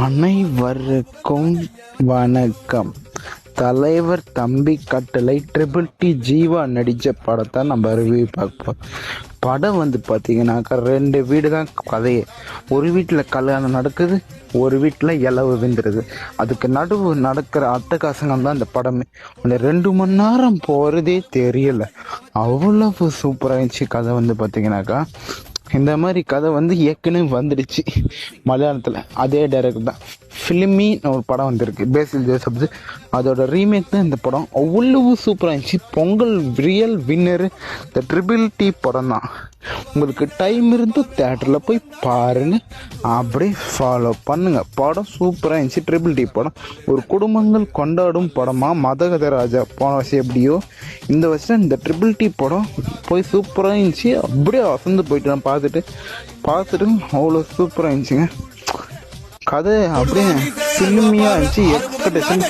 அனைவருக்கும் வணக்கம். தலைவர் தம்பி கட்டளை ட்ரிபிள் டி ஜீவா நடித்த படத்தை நம்ம ரிவ்யூ பார்ப்போம். படம் பார்த்தீங்கன்னாக்கா 2 வீடு தான் கதையே. ஒரு வீட்டில் கல்யாணம் நடக்குது, ஒரு வீட்டில் இலவு விந்துருது. அதுக்கு நடுவு நடக்கிற அட்டகாசங்கள் தான் இந்த படமே. அந்த 2 மணி நேரம் போகிறதே தெரியல. அவ்வளவு சூப்பராக இருந்துச்சு கதை. பார்த்தீங்கன்னாக்கா இந்த மாதிரி கதை ஏற்கனவே வந்துடுச்சு மலையாளத்தில். அதே டைரக்டர் தான் ஃபிலிமின்னு ஒரு படம் வந்திருக்கு, பேசில் ஜோசப்ஸ். அதோட ரீமேக் தான் இந்த படம். அவ்வளவு சூப்பராக இருந்துச்சு. பொங்கல் ரியல் வின்னரு இந்த ட்ரிபிள் டி படம் தான். உங்களுக்கு டைம் இருந்து தேட்டரில் போய் பாருங்க, அப்படியே ஃபாலோ பண்ணுங்க. படம் சூப்பராக இருந்துச்சு. ட்ரிபிள் டி படம் ஒரு குடும்பங்கள் கொண்டாடும் படமாக. மதகத ராஜா போன வருஷம் எப்படியோ இந்த வருஷம் இந்த ட்ரிபிள் டி படம் போய் சூப்பராக இருந்துச்சு. அப்படியே வசந்து போயிட்டு நான் பார்த்துட்டு அவ்வளோ சூப்பராக இருந்துச்சுங்க. கதை அப்படியே சினிமையாக இருந்துச்சு. எக்ஸ்பெக்டேஷன்